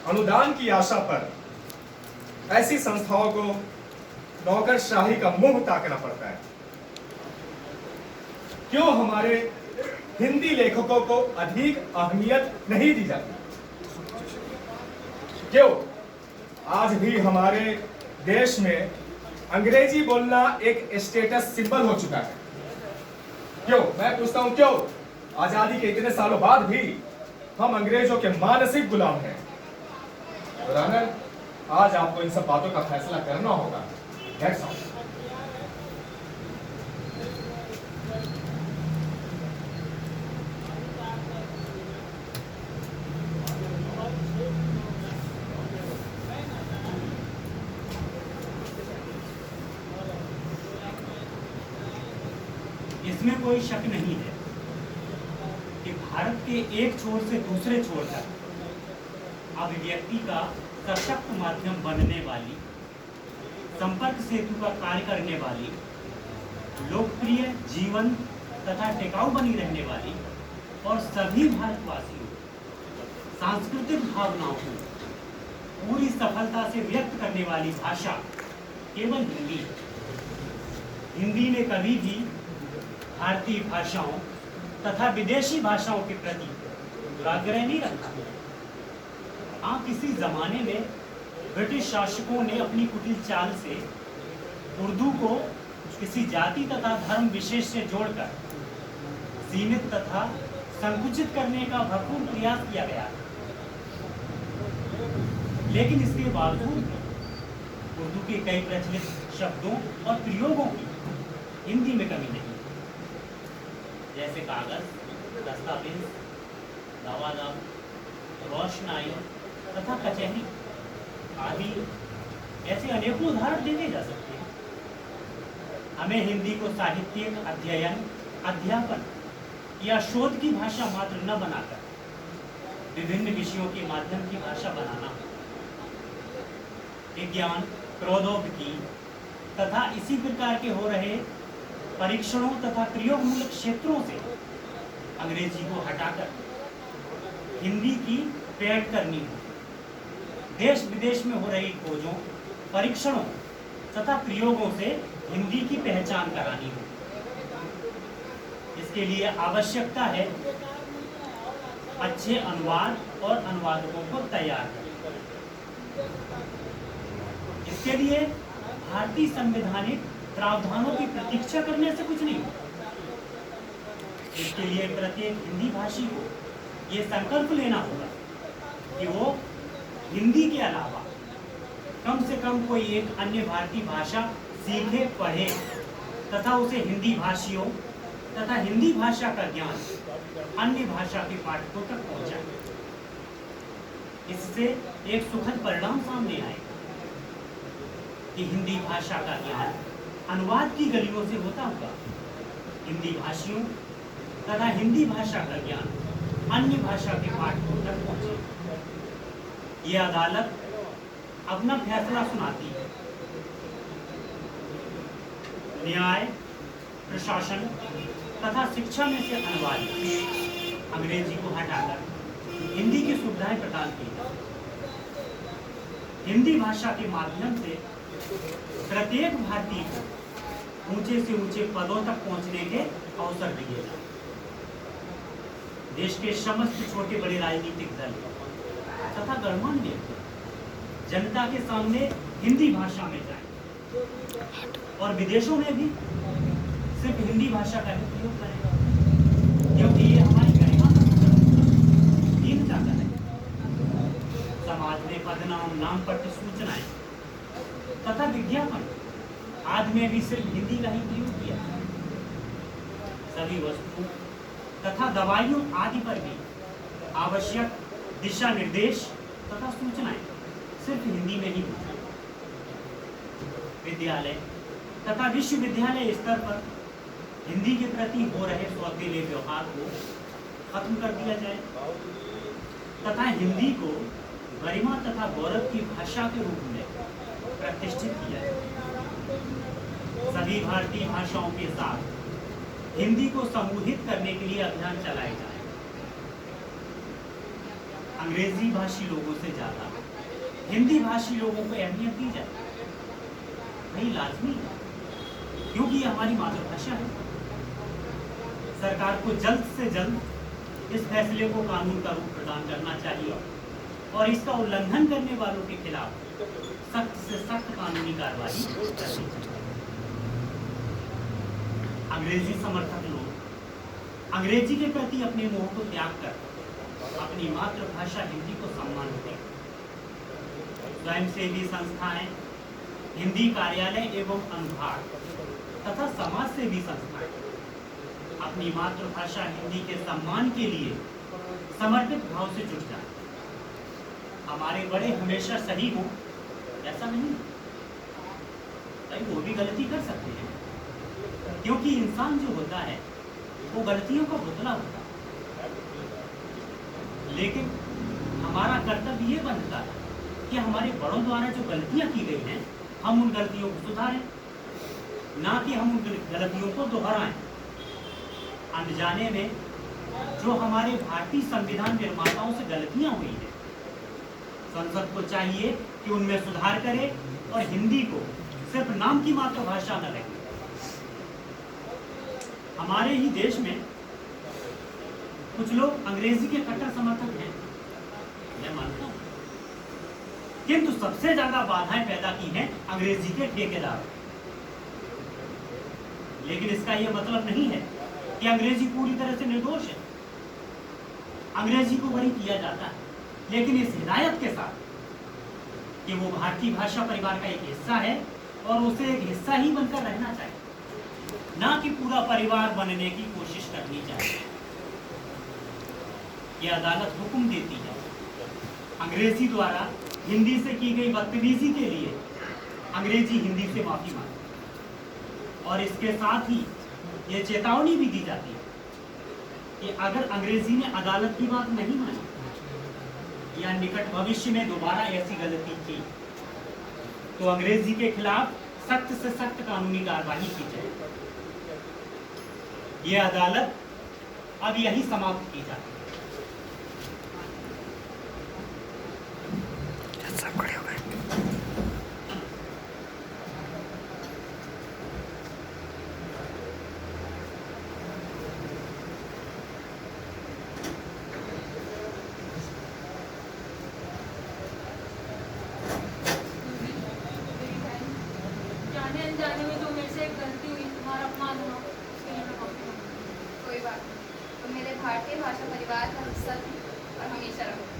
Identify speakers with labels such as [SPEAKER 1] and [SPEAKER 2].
[SPEAKER 1] अनुदान की आशा पर ऐसी संस्थाओं को नौकरशाही का मुंह ताकना पड़ता है। क्यों हमारे हिंदी लेखकों को अधिक अहमियत नहीं दी जाती? क्यों आज भी हमारे देश में अंग्रेजी बोलना एक स्टेटस सिंबल हो चुका है? क्यों, मैं पूछता हूं, क्यों आजादी के इतने सालों बाद भी हम अंग्रेजों के मानसिक गुलाम हैं? रानर, आज आपको इन सब बातों का फैसला करना होगा। That's all.
[SPEAKER 2] इसमें कोई शक नहीं है कि भारत के एक छोर से दूसरे छोर तक अभिव्यक्ति का सशक्त माध्यम बनने वाली, संपर्क सेतु का कार्य करने वाली, लोकप्रिय, जीवन तथा टिकाऊ बनी रहने वाली और सभी भारतवासियों सांस्कृतिक भावनाओं को पूरी सफलता से व्यक्त करने वाली भाषा केवल हिंदी है। हिंदी ने कभी भी भारतीय भाषाओं तथा विदेशी भाषाओं के प्रति दुराग्रह नहीं रखा। हाँ, किसी जमाने में ब्रिटिश शासकों ने अपनी कुटिल चाल से उर्दू को किसी जाति तथा धर्म विशेष से जोड़कर सीमित तथा संकुचित करने का भरपूर प्रयास किया गया, लेकिन इसके बावजूद उर्दू के कई प्रचलित शब्दों और प्रयोगों की हिंदी में कमी नहीं, जैसे कागज, दस्तावेज, दवादार, रोशनाई तथा कचहरी आदि ऐसे अनेकों उदाहरण देने जा सकते हैं। हमें हिंदी को साहित्यिक अध्ययन, अध्यापन या शोध की भाषा मात्र न बनाकर विभिन्न विषयों के माध्यम की भाषा बनाना, विज्ञान, प्रौद्योगिकी तथा इसी प्रकार के हो रहे परीक्षणों तथा प्रयोगमूलक क्षेत्रों से अंग्रेजी को हटाकर हिंदी की पैठ करनी हो। देश विदेश में हो रही खोजों, परीक्षणों तथा प्रयोगों से हिंदी की पहचान करानी हो। इसके लिए आवश्यकता है अच्छे अनुवाद और अनुवादकों को तैयार करना। इसके लिए भारतीय संवैधानिक प्रावधानों की प्रतीक्षा करने से कुछ नहीं। इसके लिए प्रत्येक हिंदी भाषी को ये संकल्प लेना होगा कि वो हिंदी के अलावा कम से कम कोई एक अन्य भारतीय भाषा सीखे, पढ़े तथा उसे हिंदी भाषियों तथा हिंदी भाषा का ज्ञान अन्य भाषा के पाठकों तक पहुंचाए। इससे एक सुखद परिणाम सामने आएगा कि हिंदी भाषा का ज्ञान अनुवाद की गलियों से होता हुआ हिंदी भाषियों तथा हिंदी भाषा का ज्ञान अन्य भाषा के पाठकों तक पहुंचे। यह अदालत अपना फैसला सुनाती है। न्याय, प्रशासन तथा शिक्षा में से अनिवार्य अंग्रेजी को हटाकर हिंदी की सुविधाएं प्रदान की जाए। हिंदी भाषा के माध्यम से प्रत्येक भारतीय को ऊंचे से ऊंचे पदों तक पहुंचने के अवसर दिए जाए। देश के समस्त छोटे बड़े राजनीतिक दल तथा गणमान्य जनता के सामने हिंदी भाषा में जाए और विदेशों में भी सिर्फ हिंदी भाषा का ही प्रयोग करें, क्योंकि ये हमारी गरिमा दीनता का है। समाज में पदनाम, नाम पट्ट, सूचनाएं तथा विज्ञापन आदि में भी सिर्फ हिंदी का ही प्रयोग किया। सभी वस्तु तथा दवाइयों आदि पर भी आवश्यक दिशा निर्देश तथा सूचनाएं सिर्फ हिंदी में ही होती। विद्यालय तथा विश्वविद्यालय स्तर पर हिंदी के प्रति हो रहे सौतेले व्यवहार को खत्म कर दिया जाए तथा हिंदी को गरिमा तथा गौरव की भाषा के रूप में प्रतिष्ठित किया जाए। सभी भारतीय भाषाओं के साथ हिंदी को समूहित करने के लिए अभियान चलाए जाए। अंग्रेजी भाषी लोगों से ज्यादा हिंदी भाषी लोगों को अहमियत दी जाए, वही लाजमी है, क्योंकि ये हमारी मातृभाषा है। सरकार को जल्द से जल्द इस फैसले को कानून का रूप प्रदान करना चाहिए और इसका उल्लंघन करने वालों के खिलाफ सख्त से सख्त कानूनी कार्रवाई करनी चाहिए। अंग्रेजी समर्थक लोग अंग्रेजी के प्रति अपने मोह को त्याग कर अपनी मातृभाषा हिंदी को सम्मान दें। स्वयंसेवी संस्थाएं, हिंदी कार्यालय एवं अनुभाग तथा समाज सेवी संस्थाएं अपनी मातृभाषा हिंदी के सम्मान के लिए समर्पित भाव से जुट जाएं। हमारे बड़े हमेशा सही हो ऐसा नहीं, भाई वो भी गलती कर सकते हैं, क्योंकि इंसान जो होता है वो गलतियों का पुतला होता है। लेकिन हमारा कर्तव्य ये बनता है कि हमारे बड़ों द्वारा जो गलतियां की गई हैं हम उन गलतियों को सुधारें, ना कि हम उन गलतियों को दोहराएं। अनजाने में जो हमारे भारतीय संविधान निर्माताओं से गलतियां हुई हैं, संसद को चाहिए कि उनमें सुधार करे और हिंदी को सिर्फ नाम की मातृभाषा न रखे। हमारे ही देश में कुछ लोग अंग्रेजी के कट्टर समर्थक हैं, मैं मानता हूं, किंतु सबसे ज्यादा बाधाएं पैदा की हैं अंग्रेजी के ठेकेदार। लेकिन इसका यह मतलब नहीं है कि अंग्रेजी पूरी तरह से निर्दोष है। अंग्रेजी को वही किया जाता है, लेकिन इस हिदायत के साथ कि वो भारतीय भाषा परिवार का एक हिस्सा है और उसे एक हिस्सा ही बनकर रहना चाहिए, ना कि पूरा परिवार बनने की कोशिश करनी चाहिए। ये अदालत हुक्म देती है अंग्रेजी द्वारा हिंदी से की गई बदतमीजी के लिए अंग्रेजी हिंदी से माफी मांगे और इसके साथ ही ये चेतावनी भी दी जाती है कि अगर अंग्रेजी ने अदालत की बात नहीं मानी या निकट भविष्य में दोबारा ऐसी गलती की तो अंग्रेजी के खिलाफ सख्त से सख्त कानूनी कार्रवाई की जाए। ये अदालत अब यही समाप्त की जाती है।
[SPEAKER 3] जाने में जो मेरे से एक गलती हुई, तुम्हारा अपमान हुआ, उसके लिए मैं माफी मांगती हूँ।
[SPEAKER 4] कोई बात नहीं, तुम मेरे भारतीय भाषा परिवार का हिस्सा थी और हमेशा रहो।